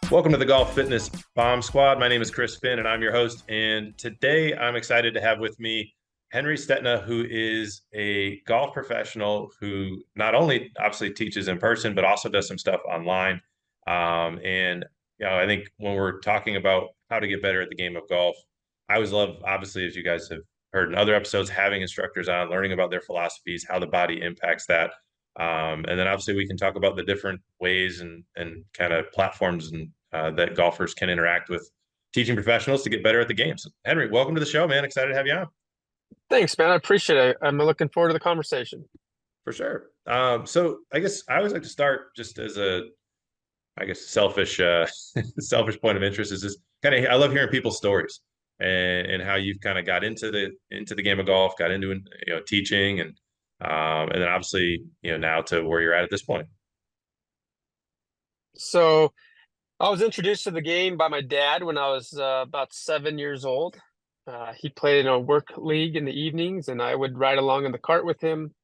Welcome to the Golf Fitness Bomb Squad. My name is Chris Finn, and I'm your host. And today I'm excited to have with me Henry Stetina, who is a golf professional who not only obviously teaches in person, but also does some stuff online. I think when we're talking about how to get better at the game of golf, I always love, obviously, as you guys have heard in other episodes, having instructors on, learning about their philosophies, how the body impacts that. And then obviously we can talk about the different ways and kind of platforms and that golfers can interact with teaching professionals to get better at the game. So, Henry, welcome to the show, man. Excited to have you on. Thanks, man. I appreciate it. I'm looking forward to the conversation. For sure. So I guess I always like to start just as I guess, selfish, selfish point of interest is just kind of, I love hearing people's stories and how you've kind of got into the game of golf, got into, teaching and then obviously, now to where you're at this point. So I was introduced to the game by my dad when I was about 7 years old. He played in a work league in the evenings, and I would ride along in the cart with him.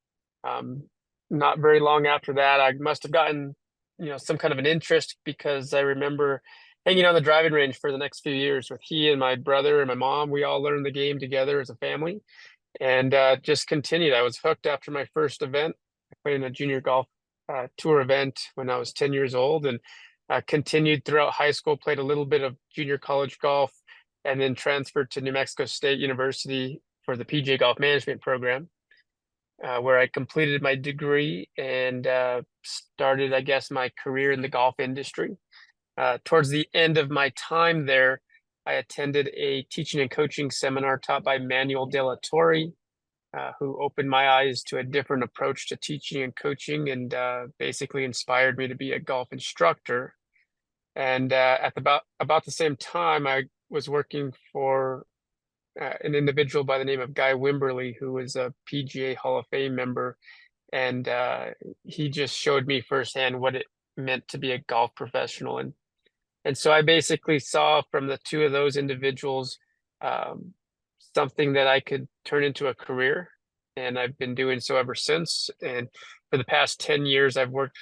Um, Not very long after that, I must have gotten, some kind of an interest because I remember hanging on the driving range for the next few years with he and my brother and my mom. We all learned the game together as a family, and just continued. I was hooked after my first event. I played in a junior golf tour event when I was 10 years old, and continued throughout high school, played a little bit of junior college golf, and then transferred to New Mexico State University for the PJ Golf Management program, where I completed my degree and started, I guess, my career in the golf industry. Towards the end of my time there, I attended a teaching and coaching seminar taught by Manuel De La Torre, who opened my eyes to a different approach to teaching and coaching and basically inspired me to be a golf instructor. And at about the same time, I was working for an individual by the name of Guy Wimberly, who was a PGA Hall of Fame member, and he just showed me firsthand what it meant to be a golf professional. And so I basically saw from the two of those individuals um, something that I could turn into a career. And I've been doing so ever since. And for the past 10 years, I've worked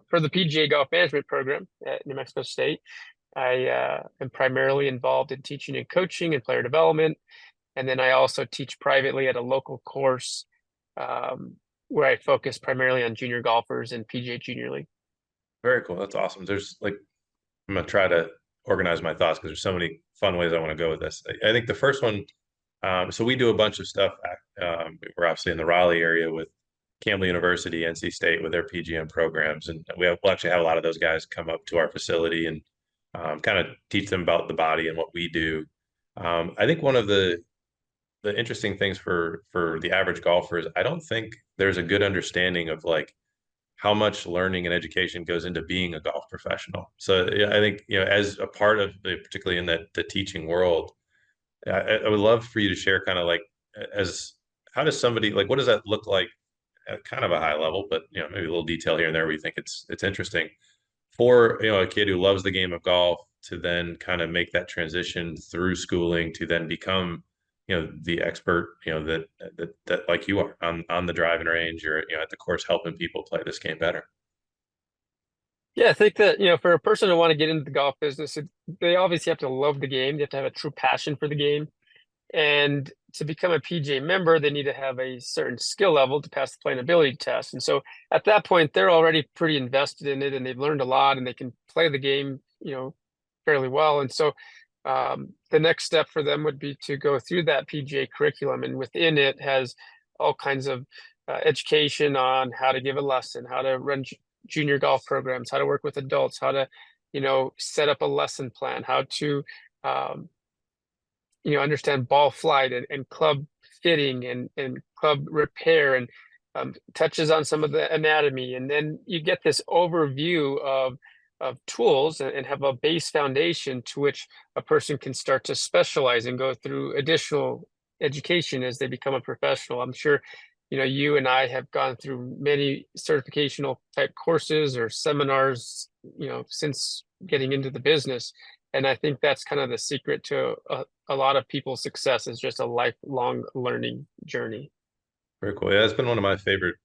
for the PGA Golf Management program at New Mexico State. I am primarily involved in teaching and coaching and player development. And then I also teach privately at a local course um, where I focus primarily on junior golfers and PGA Junior League. Very cool. That's awesome. There's like, I'm going to try to organize my thoughts because there's so many fun ways I want to go with this. I think the first one, so we do a bunch of stuff. We're obviously in the Raleigh area with Campbell University, NC State with their PGM programs, and we'll actually have a lot of those guys come up to our facility and kind of teach them about the body and what we do. I think one of the interesting things for the average golfer is I don't think there's a good understanding of like how much learning and education goes into being a golf professional. So yeah, I think as a part of particularly in the teaching world, I would love for you to share kind of like as how does somebody like what does that look like at kind of a high level, but maybe a little detail here and there where you think it's interesting for a kid who loves the game of golf to then kind of make that transition through schooling to then become the expert that like you are on the driving range or at the course helping people play this game better. Yeah, I think that, for a person to want to get into the golf business, they obviously have to love the game. They have to have a true passion for the game. And to become a PGA member, they need to have a certain skill level to pass the playing ability test. And so at that point, they're already pretty invested in it and they've learned a lot and they can play the game, fairly well. And so the next step for them would be to go through that PGA curriculum. And within it has all kinds of education on how to give a lesson, how to run junior golf programs, how to work with adults, how to, set up a lesson plan, how to, um, understand ball flight and club fitting and club repair and touches on some of the anatomy. And then you get this overview of tools and have a base foundation to which a person can start to specialize and go through additional education as they become a professional. I'm sure, you and I have gone through many certificational type courses or seminars, since getting into the business. And I think that's kind of the secret to a lot of people's success is just a lifelong learning journey. Very cool. Yeah, that's been one of my favorite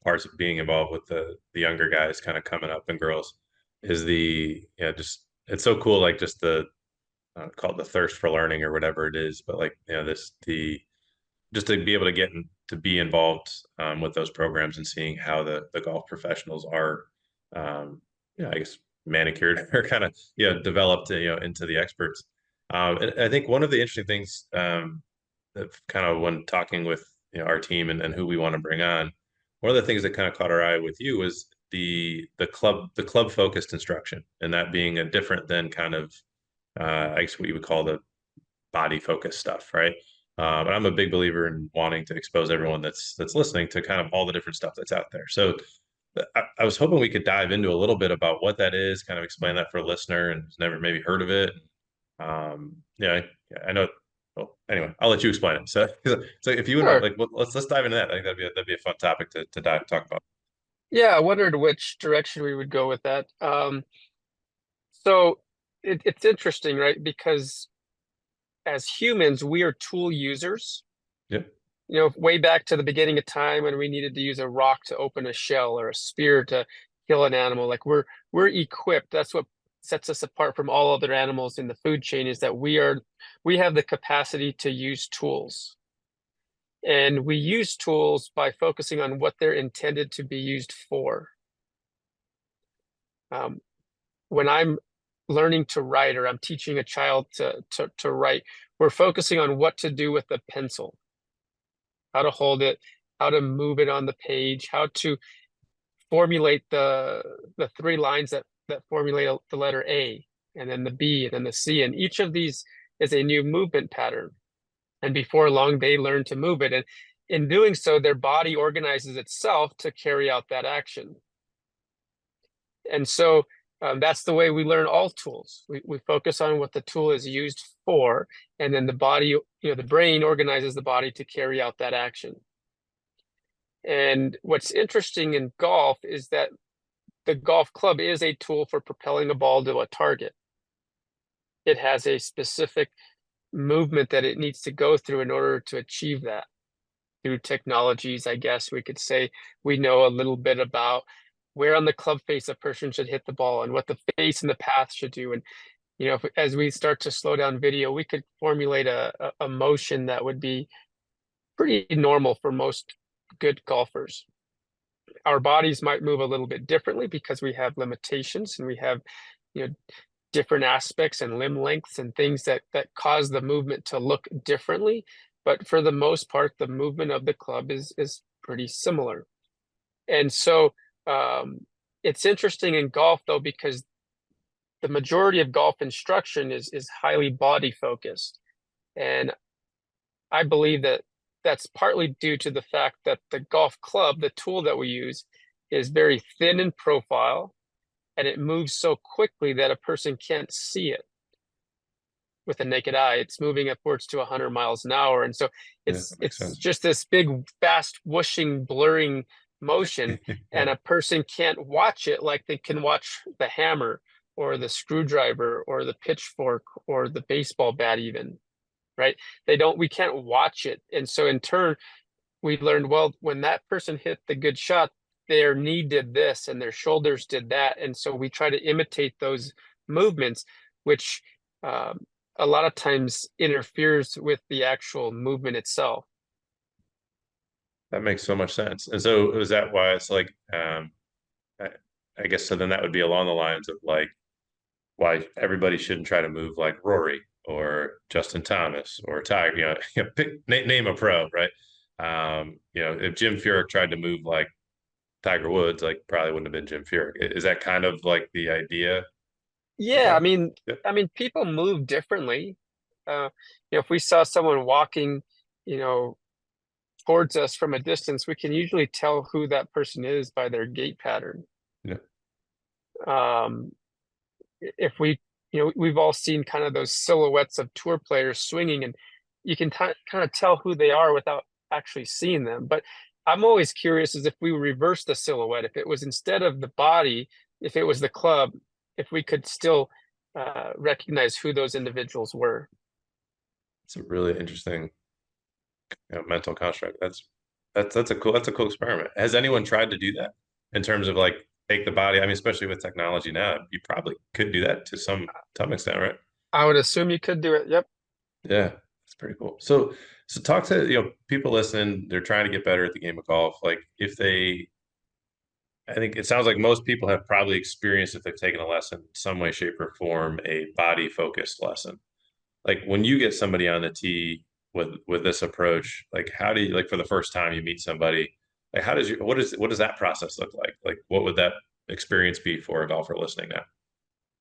parts of being involved with the younger guys kind of coming up and girls is the just it's so cool, like just the called the thirst for learning or whatever it is, but like this the just to be able to to be involved with those programs and seeing how the golf professionals are, I guess manicured or kind of developed into the experts. And I think one of the interesting things that kind of when talking with our team and who we want to bring on, one of the things that kind of caught our eye with you was the club focused instruction, and that being a different than kind of I guess what you would call the body focused stuff, right? And I'm a big believer in wanting to expose everyone that's listening to kind of all the different stuff that's out there. So I was hoping we could dive into a little bit about what that is, kind of explain that for a listener and who's never maybe heard of it. Yeah, I know. Well, anyway, I'll let you explain it. So if you wouldn't mind, Sure. like, let's dive into that. I think that'd be a fun topic to talk about. Yeah, I wondered which direction we would go with that. So it's interesting, right? Because as humans, we are tool users. Yeah, Way back to the beginning of time when we needed to use a rock to open a shell or a spear to kill an animal. Like we're equipped. That's what sets us apart from all other animals in the food chain is that we have the capacity to use tools. And we use tools by focusing on what they're intended to be used for. Um, when I'm learning to write or I'm teaching a child to write, we're focusing on what to do with the pencil, how to hold it, how to move it on the page, how to formulate the three lines that formulate the letter A, and then the B, and then the C. And each of these is a new movement pattern. And before long, they learn to move it. And in doing so, their body organizes itself to carry out that action. And so that's the way we learn all tools. We focus on what the tool is used for, and then the body, the brain organizes the body to carry out that action. And what's interesting in golf is that the golf club is a tool for propelling a ball to a target. It has a specific movement that it needs to go through in order to achieve that. Through technologies, I guess we could say we know a little bit about where on the club face a person should hit the ball and what the face and the path should do. And as we start to slow down video, we could formulate a motion that would be pretty normal for most good golfers. Our bodies might move a little bit differently because we have limitations and we have you know different aspects and limb lengths and things that cause the movement to look differently. But for the most part, the movement of the club is pretty similar. And so it's interesting in golf though, because the majority of golf instruction is highly body focused. And I believe that that's partly due to the fact that the golf club, the tool that we use, is very thin in profile and it moves so quickly that a person can't see it with the naked eye. It's moving upwards to 100 miles an hour. And so yeah, it's that makes it's sense. just this big, fast, whooshing, blurring motion, Yeah, and a person can't watch it like they can watch the hammer or the screwdriver or the pitchfork or the baseball bat even, right? We can't watch it. And so in turn, we learned, well, when that person hit the good shot, their knee did this and their shoulders did that. And so we try to imitate those movements, which um, a lot of times interferes with the actual movement itself. that makes so much sense. And so is that why it's like, I, I guess so then that would be along the lines of like why everybody shouldn't try to move like Rory or Justin Thomas or Tiger, name a pro, right? If Jim Furyk tried to move like Tiger Woods, like probably wouldn't have been Jim Furyk. Is that kind of like the idea Yeah, about it? Yeah. I mean, people move differently. If we saw someone walking, you know, towards us from a distance, we can usually tell who that person is by their gait pattern. Yeah. Um, if we've all seen kind of those silhouettes of tour players swinging, and you can kind of tell who they are without actually seeing them. But I'm always curious as if we reverse the silhouette, if it was instead of the body, if it was the club, if we could still recognize who those individuals were. It's a really interesting mental construct. That's a cool experiment. Has anyone tried to do that in terms of like take the body. I mean, especially with technology now, you probably could do that to some extent, right? I would assume you could do it. Yep. Yeah, that's pretty cool. So talk to, people listening, they're trying to get better at the game of golf. Like if they I think it sounds like most people have probably experienced if they've taken a lesson in some way, shape, or form, a body focused lesson. Like when you get somebody on the tee with this approach, like how do you, like for the first time you meet somebody, like how does what does that process look like? Like what would that experience be for a golfer listening now?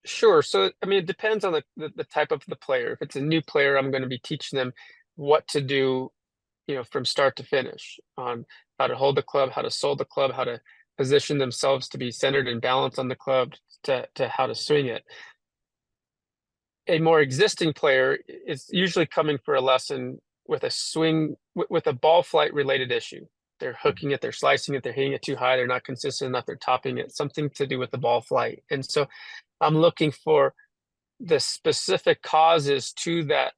Sure. So, I mean, it depends on the type of the player. If it's a new player, I'm going to be teaching them what to do, from start to finish on how to hold the club, how to sold the club, how to position themselves to be centered and balanced on the club, to how to swing it. A more existing player is usually coming for a lesson with a swing, with a ball flight related issue. They're hooking it, they're slicing it, they're hitting it too high, they're not consistent enough, they're topping it, something to do with the ball flight. And so I'm looking for the specific causes to that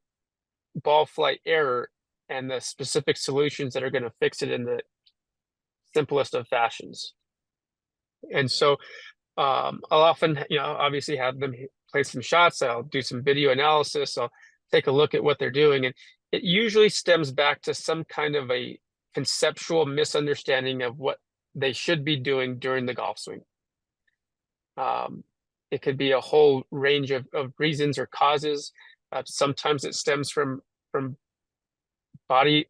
ball flight error and the specific solutions that are going to fix it in the simplest of fashions. And so I'll often, obviously have them play some shots. I'll do some video analysis. I'll take a look at what they're doing. And it usually stems back to some kind of a conceptual misunderstanding of what they should be doing during the golf swing. It could be a whole range of reasons or causes. Sometimes it stems from body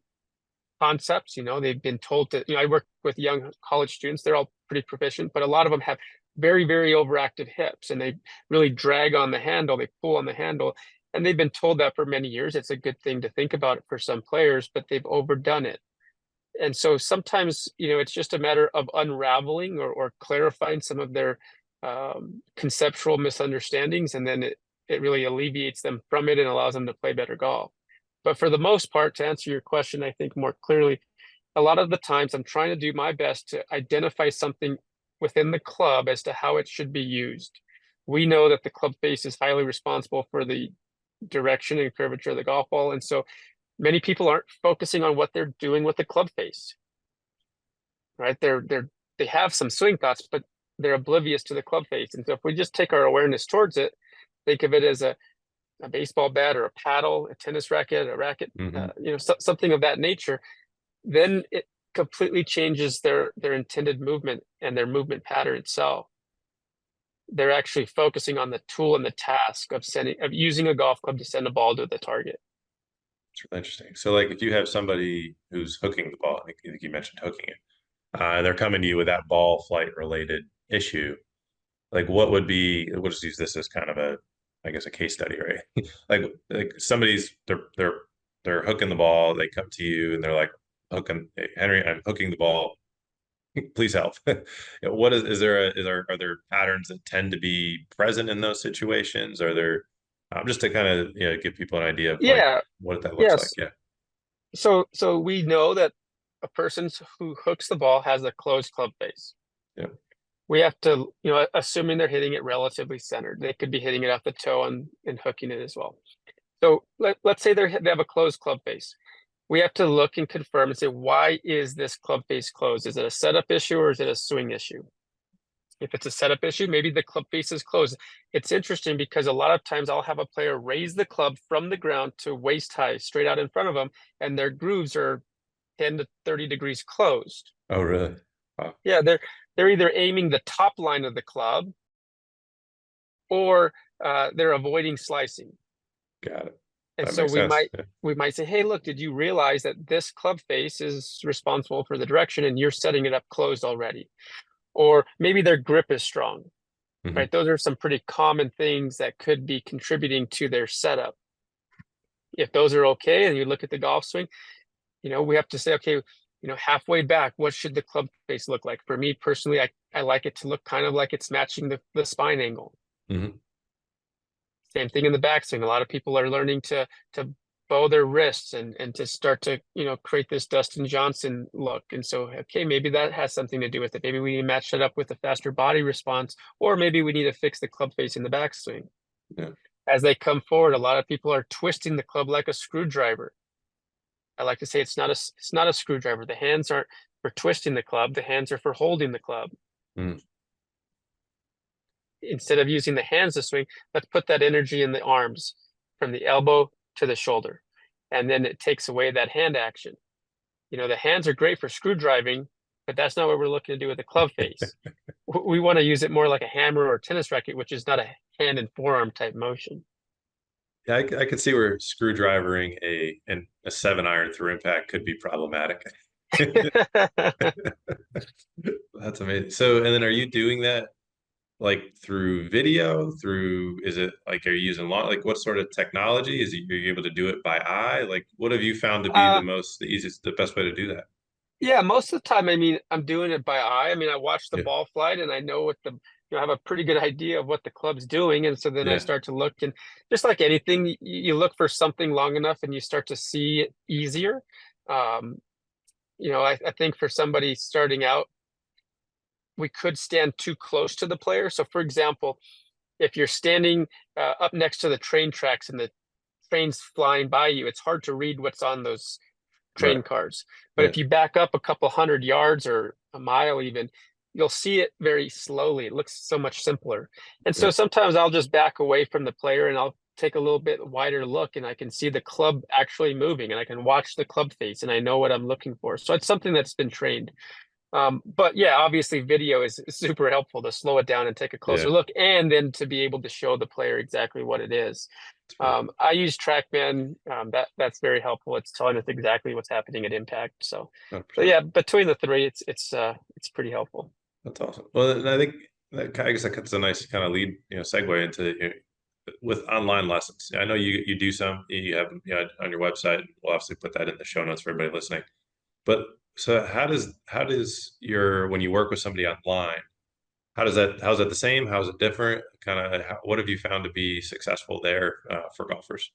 concepts. They've been told to, I work with young college students, they're all pretty proficient, but a lot of them have very, very overactive hips and they really drag on the handle, they pull on the handle. And they've been told that for many years. It's a good thing to think about it for some players, but they've overdone it. And so sometimes, it's just a matter of unraveling or clarifying some of their conceptual misunderstandings. And then it really alleviates them from it and allows them to play better golf. But for the most part, to answer your question, I think more clearly, a lot of the times I'm trying to do my best to identify something within the club as to how it should be used. We know that the club face is highly responsible for the direction and curvature of the golf ball. And so many people aren't focusing on what they're doing with the club face, right? They have some swing thoughts, but they're oblivious to the club face. And so if we just take our awareness towards it, think of it as a baseball bat or a paddle, a tennis racket, a racket, Hmm. something of that nature, then it completely changes their intended movement and their movement pattern itself. They're actually focusing on the tool and the task of using a golf club to send a ball to the target. It's really interesting. So like if you have somebody who's hooking the ball, I think you mentioned hooking it, and they're coming to you with that ball flight related issue, like what would be, we'll just use this as kind of a, I guess, a case study, right? like somebody's they're hooking the ball, they come to you and they're like, hooking, "Hey, Henry, I'm hooking the ball, please help." What is there are there patterns that tend to be present in those situations? Are there, just to kind of, give people an idea of like Yeah, what that looks like? yes. Yeah. So we know that a person who hooks the ball has a closed club face. Yeah. We have to, assuming they're hitting it relatively centered, they could be hitting it off the toe and hooking it as well. So let's say they have a closed club face. We have to look and confirm and say, why is this club face closed? Is it a setup issue or is it a swing issue? If it's a setup issue, maybe the club face is closed. It's interesting because a lot of times I'll have a player raise the club from the ground to waist high, straight out in front of them, and their grooves are 10 to 30 degrees closed. Oh, really? Wow. Yeah, they're either aiming the top line of the club or they're avoiding slicing. Got it. And That so makes we sense. might we might say, hey, look, did you realize that this club face is responsible for the direction and you're setting it up closed already? Or maybe their grip is strong, Hmm. right? Those are some pretty common things that could be contributing to their setup. If those are okay, and you look at the golf swing, we have to say, okay, halfway back, what should the club face look like? For me personally, I like it to look kind of like it's matching the spine angle. Hmm. Same thing in the backswing. A lot of people are learning to bow their wrists and to start to create this Dustin Johnson look. And so, okay, maybe that has something to do with it. Maybe we need to match that up with a faster body response, or maybe we need to fix the club face in the backswing. Yeah. As they come forward, a lot of people are twisting the club like a screwdriver. I like to say it's not a screwdriver. The hands aren't for twisting the club. The hands are for holding the club. Mm. instead of using the hands to swing, let's put that energy in the arms from the elbow to the shoulder. And then it takes away that hand action. The hands are great for screw driving, but that's not what we're looking to do with the club face. We want to use it more like a hammer or a tennis racket, which is not a hand and forearm type motion. Yeah, I could see where screwdrivering a 7-iron through impact could be problematic. That's amazing. So, and then are you doing that like through video? Is it like, are you using like what sort of technology? Are you able to do it by eye? Like, what have you found to be Uh, the easiest, the best way to do that? yeah, most of the time, I mean, I'm doing it by eye. I mean, I watch the Yeah. ball flight and I know I have a pretty good idea of what the club's doing. And so then I Yeah. start to look, and just like anything, you look for something long enough and you start to see it easier. Um, I think for somebody starting out, we could stand too close to the player. So, for example, if you're standing up next to the train tracks and the train's flying by you, it's hard to read what's on those Right. train cars. But Yeah. if you back up a couple hundred yards or a mile even, you'll see it very slowly. It looks so much simpler. And so Yeah. sometimes I'll just back away from the player and I'll take a little bit wider look and I can see the club actually moving and I can watch the club face and I know what I'm looking for. So it's something that's been trained. But yeah, obviously video is super helpful to slow it down and take a Yeah. closer look and then to be able to show the player exactly what it is. It's very I use TrackMan. That's very helpful. It's telling us exactly what's happening at impact. So 100%. yeah, between the three, it's pretty helpful. That's awesome. Well, and I think I guess that's a nice kind of lead, segue into with online lessons. I know you do some, you have on your website. We'll obviously put that in the show notes for everybody listening. But so how does your when you work with somebody online, how's that the same? How's it different? Kind of what have you found to be successful there for golfers?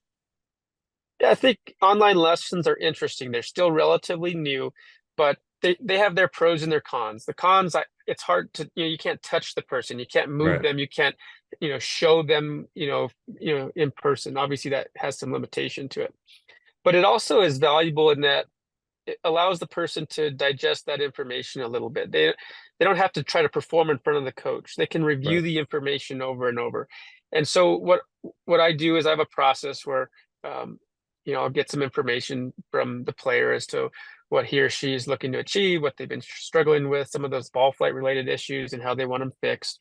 Yeah, I think online lessons are interesting. They're still relatively new, but they have their pros and their cons. The cons, it's hard to, you can't touch the person, you can't move Right. them, you can't, show them, in person. Obviously, that has some limitation to it. But it also is valuable in that it allows the person to digest that information a little bit. They don't have to try to perform in front of the coach. They can review Right. the information over and over. And so what I do is I have a process where um, I'll get some information from the player as to what he or she is looking to achieve, what they've been struggling with, some of those ball flight related issues and how they want them fixed.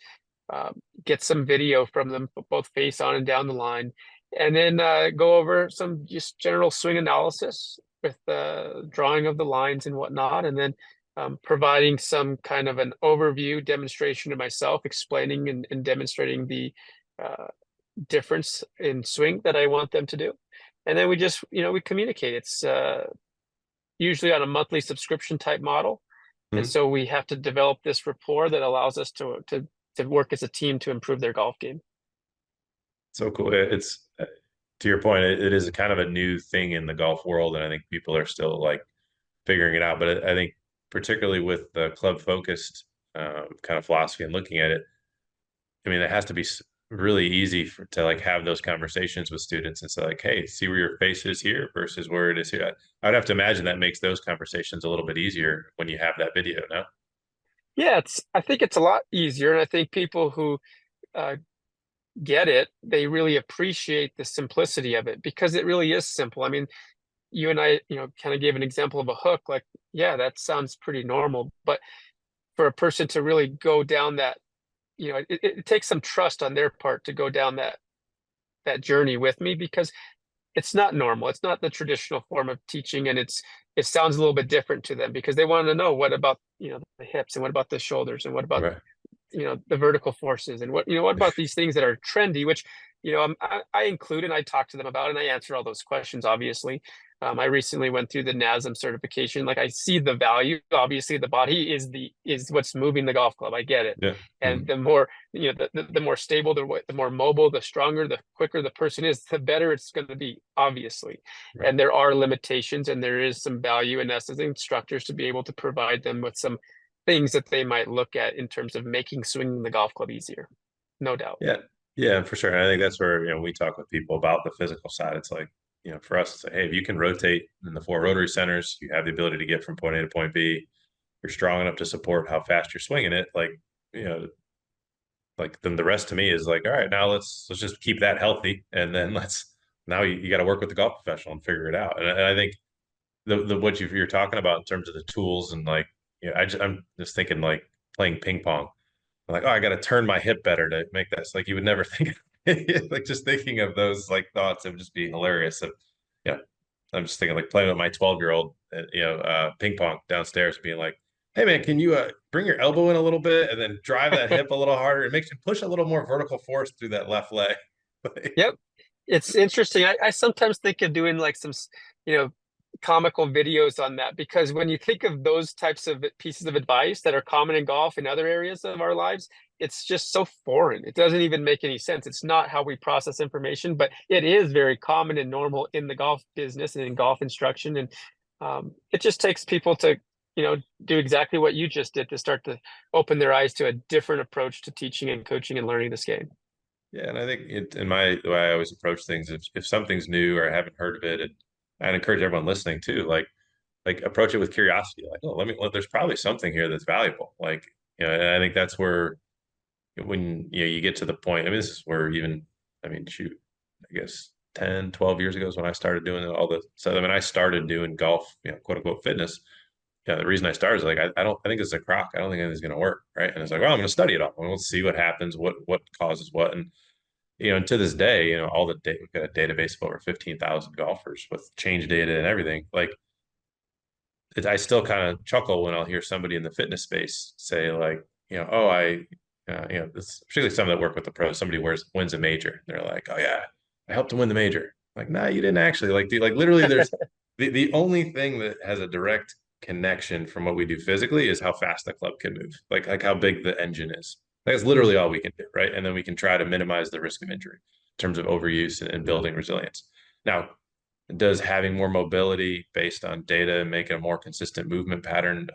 Get some video from them, both face on and down the line, and then go over some just general swing analysis with the drawing of the lines and whatnot, and then providing some kind of an overview demonstration to myself, explaining and demonstrating the uh, difference in swing that I want them to do. And then we just, we communicate. It's usually on a monthly subscription type model. And Mhm. so we have to develop this rapport that allows us to work as a team to improve their golf game. So cool. It's to your point, it is kind of a new thing in the golf world, and I think people are still like figuring it out. But I think particularly with the club focused kind of philosophy and looking at it, I mean, it has to be really easy to like have those conversations with students and say like, hey, see where your face is here versus where it is here. I'd have to imagine that makes those conversations a little bit easier when you have that video. No, Yeah, I think it's a lot easier. And I think people who uh, get it, they really appreciate the simplicity of it because it really is simple. I mean, you and I, kind of gave an example of a hook. Like, yeah, that sounds pretty normal. But for a person to really go down that, it takes some trust on their part to go down that journey with me because it's not normal. It's not the traditional form of teaching, and it sounds a little bit different to them because they want to know what about the hips and what about the shoulders and what about right? the vertical forces and what about these things that are trendy, which I include and I talk to them about and I answer all those questions. Obviously, I recently went through the NASM certification. Like I see the value. Obviously, the body is what's moving the golf club. I get it, Yeah. and Mhm. the more the more stable, the more mobile, the stronger, the quicker the person is, the better it's going to be. Obviously, Right. and there are limitations, and there is some value in us as instructors to be able to provide them with some things that they might look at in terms of making swinging the golf club easier. No doubt. Yeah. Yeah, for sure. And I think that's where, we talk with people about the physical side. It's like, for us, it's like, hey, if you can rotate in the four rotary centers, you have the ability to get from point A to point B. You're strong enough to support how fast you're swinging it. You know, like then the rest to me is like, all right, now let's just keep that healthy, and then let's now you got to work with the golf professional and figure it out. And I think the what you're talking about in terms of the tools and like, I'm just thinking like playing ping pong. I'm like, oh, I got to turn my hip better to make this. Like you would never think, like just thinking of those like thoughts, it would just be hilarious. So, yeah, I'm just thinking like playing with my 12-year-old, ping pong downstairs, being like, hey man, can you bring your elbow in a little bit and then drive that hip a little harder? It makes you push a little more vertical force through that left leg. Yep. It's interesting. I sometimes think of doing like some, you know, comical videos on that, because when you think of those types of pieces of advice that are common in golf and other areas of our lives, it's just so foreign. It doesn't even make any sense. It's not how we process information, but it is very common and normal in the golf business and in golf instruction. And it just takes people to, you know, do exactly what you just did, to start to open their eyes to a different approach to teaching and coaching and learning this game. Yeah, and I think in my the way I always approach things, if something's new or I haven't heard of it, and I'd encourage everyone listening too, like approach it with curiosity. Like, oh, there's probably something here that's valuable. Like, and I think that's where when you get to the point. I mean, this is where even, I mean, shoot, I guess 10, 12 years ago is when I started doing all the. So I mean, I started doing golf, quote unquote fitness. Yeah, the reason I started is like I think it's a crock. I don't think anything's going to work, right? And it's like, well, I'm going to study it all. And we'll see what happens, what causes what, and and to this day, all the data, we've got a database of over 15,000 golfers with change data and everything. Like, I still kind of chuckle when I'll hear somebody in the fitness space say like, oh, this, particularly some that work with the pros, somebody wins a major. They're like, oh yeah, I helped him win the major. Like, nah, you didn't actually. Like literally, there's the only thing that has a direct connection from what we do physically is how fast the club can move, like how big the engine is. That's literally all we can do, right? And then we can try to minimize the risk of injury in terms of overuse and building resilience. Now, does having more mobility based on data make a more consistent movement pattern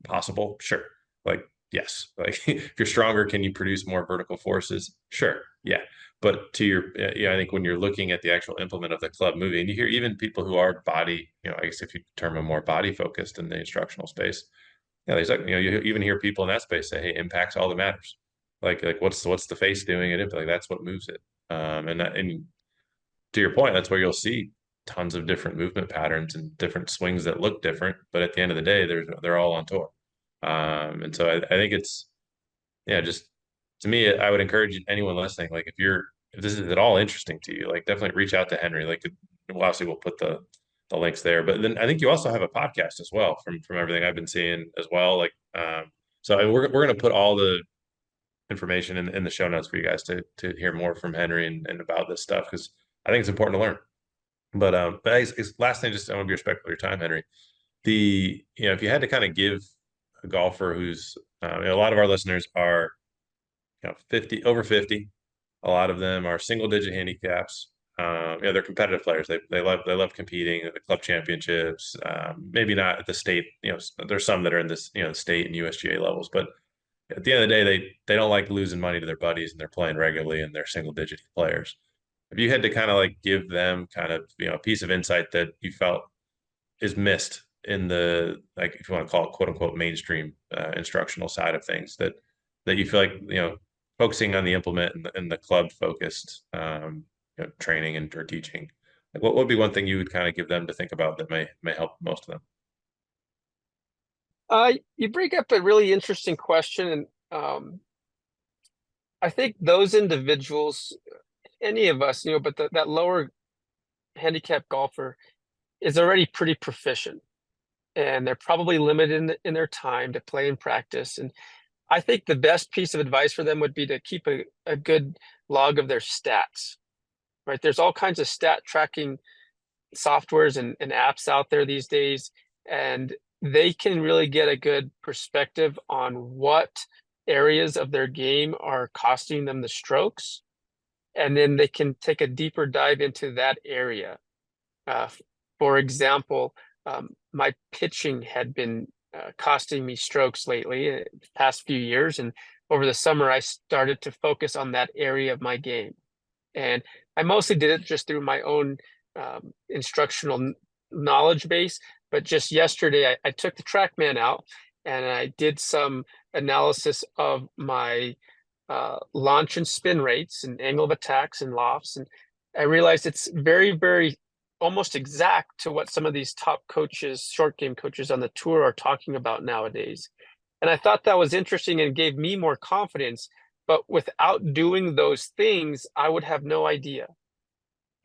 possible? Sure. Like, yes. Like, if you're stronger, can you produce more vertical forces? Sure. Yeah. But to your, yeah, I think when you're looking at the actual implement of the club moving, and you hear even people who are body, I guess if you term them more body focused in the instructional space, yeah, there's like, you even hear people in that space say, hey, impact's all that matters. Like what's the face doing? And like that's what moves it. And to your point, that's where you'll see tons of different movement patterns and different swings that look different, but at the end of the day, they're all on tour. And so I think it's, yeah, just to me, I would encourage anyone listening, like if this is at all interesting to you, like definitely reach out to Henry. Like, well, obviously we'll put the links there, but then I think you also have a podcast as well from everything I've been seeing as well. Like, so we're going to put all the information in the show notes for you guys to hear more from Henry and about this stuff, because I think it's important to learn. But last thing, just I want to be respectful of your time, Henry. If you had to kind of give a golfer who's, a lot of our listeners are, 50 over 50. A lot of them are single digit handicaps. They're competitive players. They love competing at the club championships. Maybe not at the state. There's some that are in this, state and USGA levels, but at the end of the day, they don't like losing money to their buddies, and they're playing regularly, and they're single digit players. If you had to kind of like give them kind of, a piece of insight that you felt is missed in the, like, if you want to call it quote unquote mainstream instructional side of things, that you feel like, focusing on the implement and the club focused training and or teaching, like what would be one thing you would kind of give them to think about that may help most of them? You bring up a really interesting question, and I think those individuals, any of us, but that lower handicap golfer is already pretty proficient, and they're probably limited in their time to play and practice. And I think the best piece of advice for them would be to keep a good log of their stats, right? There's all kinds of stat tracking softwares and apps out there these days, and they can really get a good perspective on what areas of their game are costing them the strokes, and then they can take a deeper dive into that area. Uh, for example, my pitching had been costing me strokes lately, the past few years, and over the summer I started to focus on that area of my game. And I mostly did it just through my own instructional knowledge base. But just yesterday, I took the TrackMan out and I did some analysis of my launch and spin rates and angle of attacks and lofts. And I realized it's very, very almost exact to what some of these top coaches, short game coaches on the tour are talking about nowadays. And I thought that was interesting and gave me more confidence. But without doing those things, I would have no idea.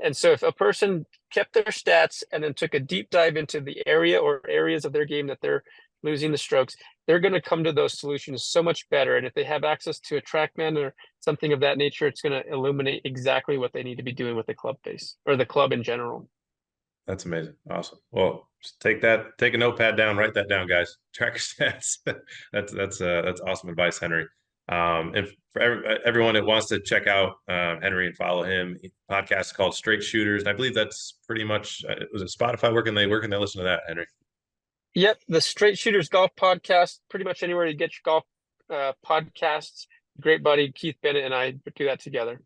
And so if a person kept their stats and then took a deep dive into the area or areas of their game that they're losing the strokes, they're going to come to those solutions so much better. And if they have access to a TrackMan or something of that nature, it's going to illuminate exactly what they need to be doing with the club face or the club in general. That's amazing. Awesome. Well, just take a notepad down, write that down, guys. Track your stats. That's awesome advice, Henry. And for everyone that wants to check out Henry and follow him, podcast is called Straight Shooters. And I believe that's pretty much was it Spotify? Where can they listen to that, Henry? Yep, the Straight Shooters Golf Podcast, pretty much anywhere you get your golf podcasts. Great buddy Keith Bennett and I do that together.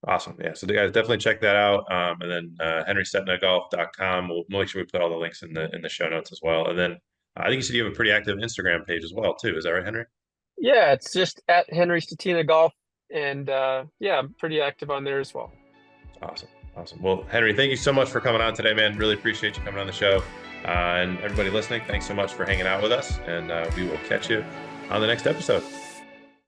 Awesome. Yeah. So the guys definitely check that out. And then henrystetinagolf.com. We'll make sure we put all the links in the show notes as well. And then I think you said you have a pretty active Instagram page as well, too. Is that right, Henry? Yeah, it's just at Henry Stetina Golf. And yeah, I'm pretty active on there as well. Awesome. Awesome. Well, Henry, thank you so much for coming on today, man. Really appreciate you coming on the show. And everybody listening, thanks so much for hanging out with us. And we will catch you on the next episode.